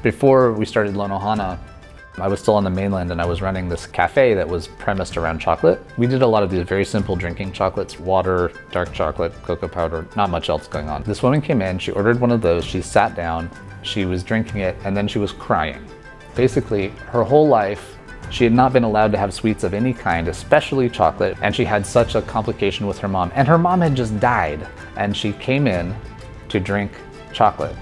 Before we started Lonohana, I was still on the mainland and I was running this cafe that was premised around chocolate. We did a lot of these very simple drinking chocolates, water, dark chocolate, cocoa powder, not much else going on. This woman came in, she ordered one of those, she sat down, she was drinking it, and then she was crying. Basically, her whole life, she had not been allowed to have sweets of any kind, especially chocolate, and she had such a complication with her mom. And her mom had just died, and she came in to drink chocolate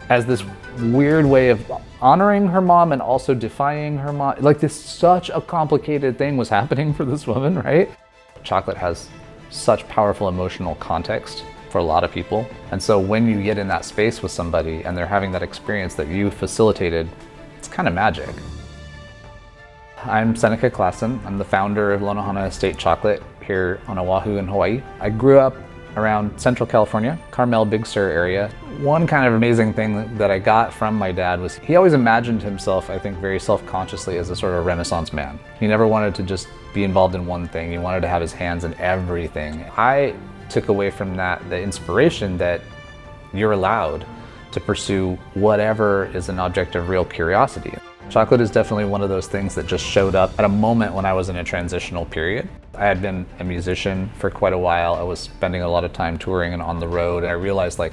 as this weird way of honoring her mom and also defying her mom. Like this, such a complicated thing was happening for this woman, right? Chocolate has such powerful emotional context for a lot of people. And so when you get in that space with somebody and they're having that experience that you facilitated, it's kind of magic. I'm Seneca Klassen. I'm the founder of Lonohana Estate Chocolate here on Oahu in Hawaii. I grew up around Central California, Carmel, Big Sur area. One kind of amazing thing that I got from my dad was he always imagined himself, I think, very self-consciously as a sort of Renaissance man. He never wanted to just be involved in one thing. He wanted to have his hands in everything. I took away from that the inspiration that you're allowed to pursue whatever is an object of real curiosity. Chocolate is definitely one of those things that just showed up at a moment when I was in a transitional period. I had been a musician for quite a while. I was spending a lot of time touring and on the road, and I realized like,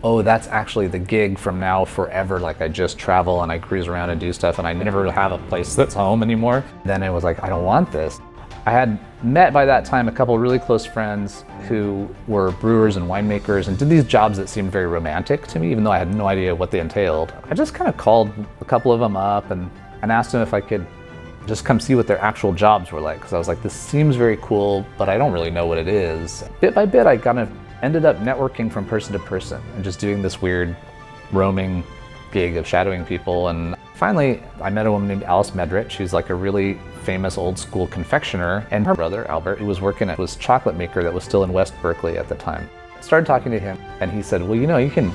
oh, that's actually the gig from now forever. Like I just travel and I cruise around and do stuff and I never have a place that's home anymore. Then it was like, I don't want this. I had met by that time a couple really close friends who were brewers and winemakers and did these jobs that seemed very romantic to me, even though I had no idea what they entailed. I just kind of called a couple of them up and asked them if I could just come see what their actual jobs were like, because I was like, this seems very cool, but I don't really know what it is. Bit by bit, I kind of ended up networking from person to person and just doing this weird roaming gig of shadowing people. And finally, I met a woman named Alice Medrich. She's like a really famous old school confectioner, and her brother, Albert, who was working at this chocolate maker that was still in West Berkeley at the time. Started talking to him, and he said, well, you know, you can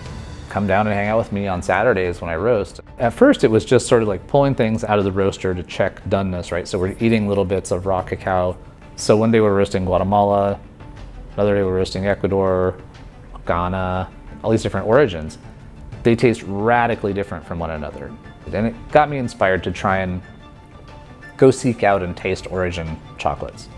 come down and hang out with me on Saturdays when I roast. At first, it was just sort of like pulling things out of the roaster to check doneness, right? So we're eating little bits of raw cacao. So one day we're roasting Guatemala, another day we're roasting Ecuador, Ghana, all these different origins. They taste radically different from one another. And it got me inspired to try and go seek out and taste origin chocolates.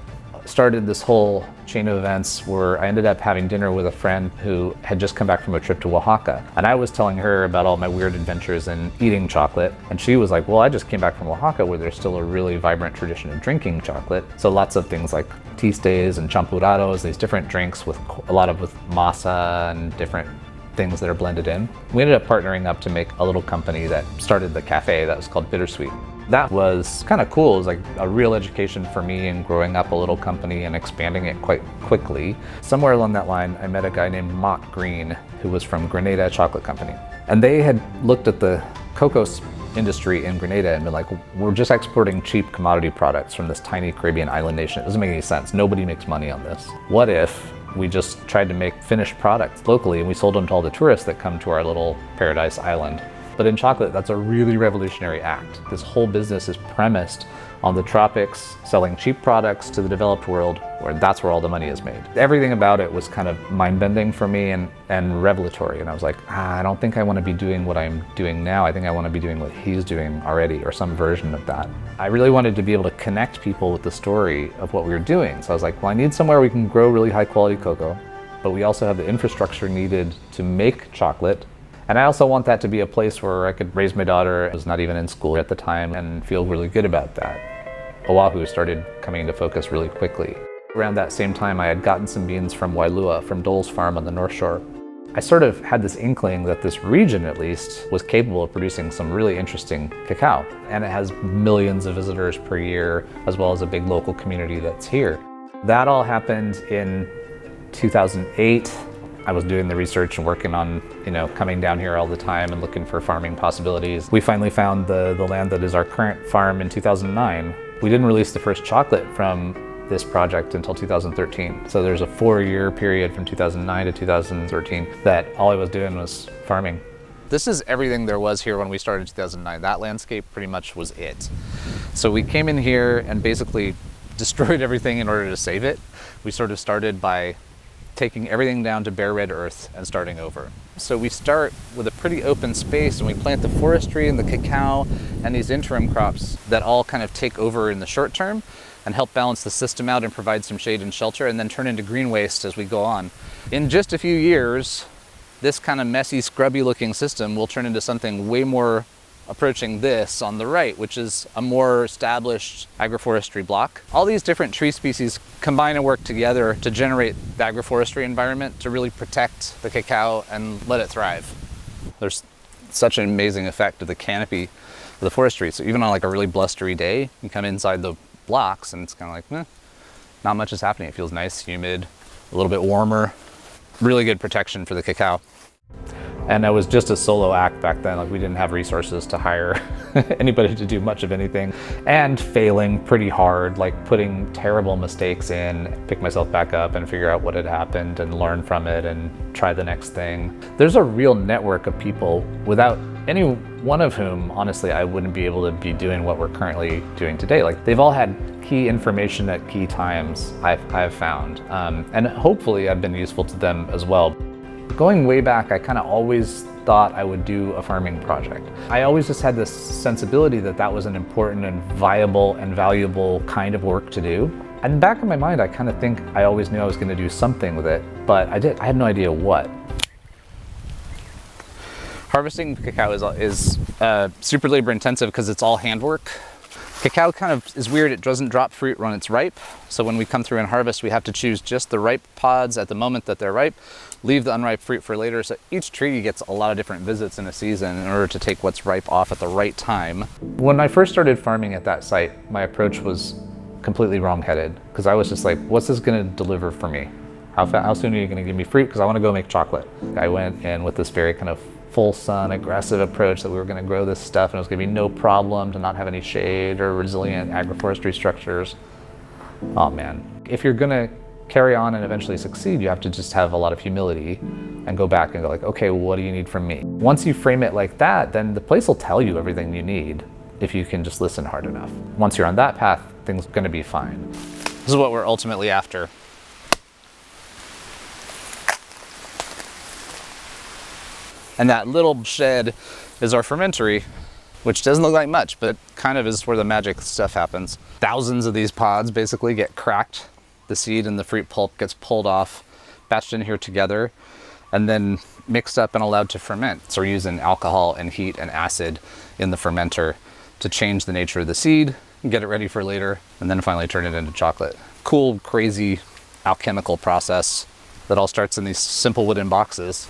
Started this whole chain of events where I ended up having dinner with a friend who had just come back from a trip to Oaxaca. And I was telling her about all my weird adventures in eating chocolate. And she was like, well, I just came back from Oaxaca where there's still a really vibrant tradition of drinking chocolate. So lots of things like tistes and champurados, these different drinks with a lot of with masa and different things that are blended in. We ended up partnering up to make a little company that started the cafe that was called Bittersweet. That was kind of cool. It was like a real education for me in growing up a little company and expanding it quite quickly. Somewhere along that line, I met a guy named Mott Green, who was from Grenada Chocolate Company. And they had looked at the cocoa industry in Grenada and been like, we're just exporting cheap commodity products from this tiny Caribbean island nation. It doesn't make any sense. Nobody makes money on this. What if we just tried to make finished products locally and we sold them to all the tourists that come to our little paradise island? But in chocolate, that's a really revolutionary act. This whole business is premised on the tropics, selling cheap products to the developed world, where that's where all the money is made. Everything about it was kind of mind-bending for me and revelatory. And I was like, I don't think I want to be doing what I'm doing now. I think I want to be doing what he's doing already, or some version of that. I really wanted to be able to connect people with the story of what we were doing. So I was like, well, I need somewhere we can grow really high quality cocoa, but we also have the infrastructure needed to make chocolate. And I also want that to be a place where I could raise my daughter. I was not even in school at the time and feel really good about that. Oahu started coming into focus really quickly. Around that same time, I had gotten some beans from Wailua, from Dole's farm on the North Shore. I sort of had this inkling that this region, at least, was capable of producing some really interesting cacao. And it has millions of visitors per year, as well as a big local community that's here. That all happened in 2008. I was doing the research and working on, coming down here all the time and looking for farming possibilities. We finally found the land that is our current farm in 2009. We didn't release the first chocolate from this project until 2013. So there's a 4-year period from 2009 to 2013 that all I was doing was farming. This is everything there was here when we started in 2009. That landscape pretty much was it. So we came in here and basically destroyed everything in order to save it. We sort of started by taking everything down to bare red earth and starting over. So we start with a pretty open space and we plant the forestry and the cacao and these interim crops that all kind of take over in the short term and help balance the system out and provide some shade and shelter, and then turn into green waste as we go on. In just a few years, this kind of messy, scrubby looking system will turn into something way more approaching this on the right, which is a more established agroforestry block. All these different tree species combine and work together to generate the agroforestry environment to really protect the cacao and let it thrive. There's such an amazing effect of the canopy of the forestry. So even on like a really blustery day, you come inside the blocks and it's kind of like, not much is happening. It feels nice, humid, a little bit warmer, really good protection for the cacao. And I was just a solo act back then. Like, we didn't have resources to hire anybody to do much of anything, and failing pretty hard, like putting terrible mistakes in, pick myself back up and figure out what had happened and learn from it and try the next thing. There's a real network of people without any one of whom, honestly, I wouldn't be able to be doing what we're currently doing today. Like, they've all had key information at key times I've found, and hopefully I've been useful to them as well. Going way back, I kind of always thought I would do a farming project. I always just had this sensibility that that was an important and viable and valuable kind of work to do. And back in my mind, I kind of think I always knew I was going to do something with it, but I had no idea what. Harvesting cacao is super labor intensive because it's all handwork. Cacao kind of is weird. It doesn't drop fruit when it's ripe. So when we come through and harvest, we have to choose just the ripe pods at the moment that they're ripe, leave the unripe fruit for later. So each tree gets a lot of different visits in a season in order to take what's ripe off at the right time. When I first started farming at that site, my approach was completely wrong-headed, because I was just like, what's this going to deliver for me? How soon are you going to give me fruit? Because I want to go make chocolate. I went in with this very kind of full sun, aggressive approach that we were going to grow this stuff and it was going to be no problem to not have any shade or resilient agroforestry structures. Oh man. If you're going to carry on and eventually succeed, you have to just have a lot of humility and go back and go like, okay, well, what do you need from me? Once you frame it like that, then the place will tell you everything you need if you can just listen hard enough. Once you're on that path, things are going to be fine. This is what we're ultimately after. And that little shed is our fermentory, which doesn't look like much, but kind of is where the magic stuff happens. Thousands of these pods basically get cracked. The seed and the fruit pulp gets pulled off, batched in here together, and then mixed up and allowed to ferment. So we're using alcohol and heat and acid in the fermenter to change the nature of the seed, get it ready for later, and then finally turn it into chocolate. Cool, crazy alchemical process that all starts in these simple wooden boxes.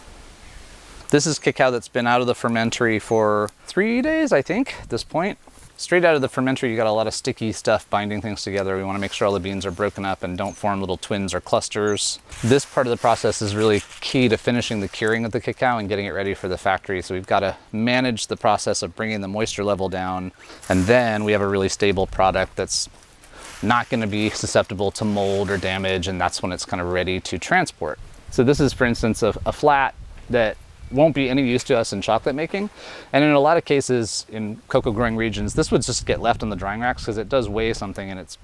This is cacao that's been out of the fermentory for 3 days, I think, at this point. Straight out of the fermenter, you got a lot of sticky stuff binding things together. We want to make sure all the beans are broken up and don't form little twins or clusters. This part of the process is really key to finishing the curing of the cacao and getting it ready for the factory. So we've got to manage the process of bringing the moisture level down, and then we have a really stable product that's not going to be susceptible to mold or damage, and that's when it's kind of ready to transport. So this is, for instance, a flat that won't be any use to us in chocolate making. And in a lot of cases in cocoa growing regions, this would just get left on the drying racks because it does weigh something and it's,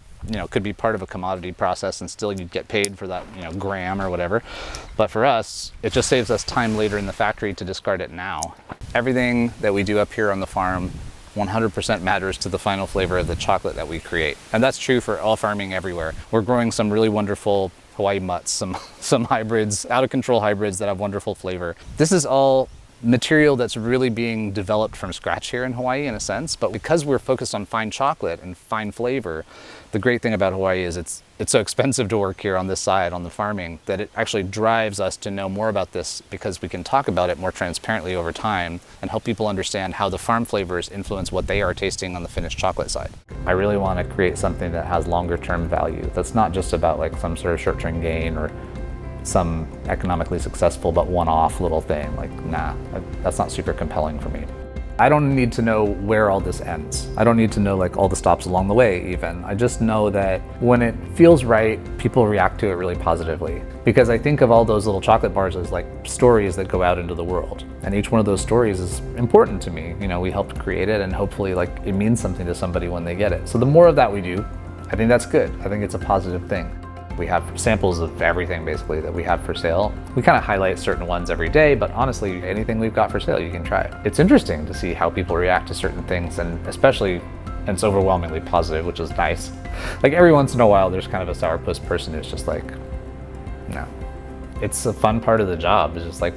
could be part of a commodity process and still you'd get paid for that, gram or whatever. But for us, it just saves us time later in the factory to discard it now. Everything that we do up here on the farm 100% matters to the final flavor of the chocolate that we create. And that's true for all farming everywhere. We're growing some really wonderful Hawaii mutts, some hybrids, out of control hybrids that have wonderful flavor. This is all material that's really being developed from scratch here in Hawaii in a sense, but because we're focused on fine chocolate and fine flavor, the great thing about Hawaii is it's so expensive to work here on this side, on the farming, that it actually drives us to know more about this because we can talk about it more transparently over time and help people understand how the farm flavors influence what they are tasting on the finished chocolate side. I really want to create something that has longer term value. That's not just about like some sort of short-term gain or some economically successful but one-off little thing. Like, nah, that's not super compelling for me. I don't need to know where all this ends. I don't need to know like all the stops along the way even. I just know that when it feels right, people react to it really positively. Because I think of all those little chocolate bars as like stories that go out into the world. And each one of those stories is important to me. We helped create it and hopefully like it means something to somebody when they get it. So the more of that we do, I think that's good. I think it's a positive thing. We have samples of everything basically that we have for sale. We kind of highlight certain ones every day, but honestly, anything we've got for sale, you can try. It's interesting to see how people react to certain things, and especially, and it's overwhelmingly positive, which is nice. Like every once in a while, there's kind of a sourpuss person who's just like, no. It's a fun part of the job. It's just like,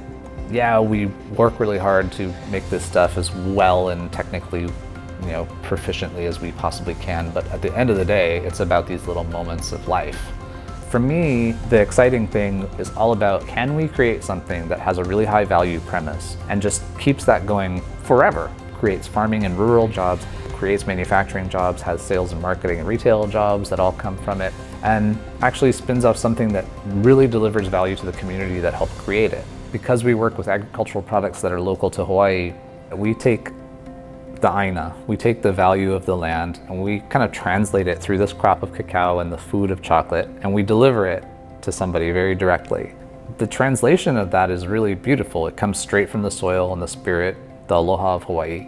yeah, we work really hard to make this stuff as well and technically, proficiently as we possibly can. But at the end of the day, it's about these little moments of life. For me, the exciting thing is all about, can we create something that has a really high value premise and just keeps that going forever? Creates farming and rural jobs, creates manufacturing jobs, has sales and marketing and retail jobs that all come from it, and actually spins off something that really delivers value to the community that helped create it. Because we work with agricultural products that are local to Hawaii, we take the aina, we take the value of the land, and we kind of translate it through this crop of cacao and the food of chocolate, and we deliver it to somebody very directly. The translation of that is really beautiful. It comes straight from the soil and the spirit, the aloha of Hawaii,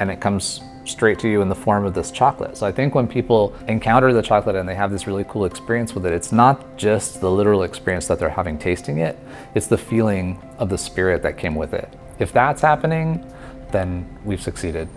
and it comes straight to you in the form of this chocolate. So I think when people encounter the chocolate and they have this really cool experience with it, it's not just the literal experience that they're having tasting it, it's the feeling of the spirit that came with it. If that's happening, then we've succeeded.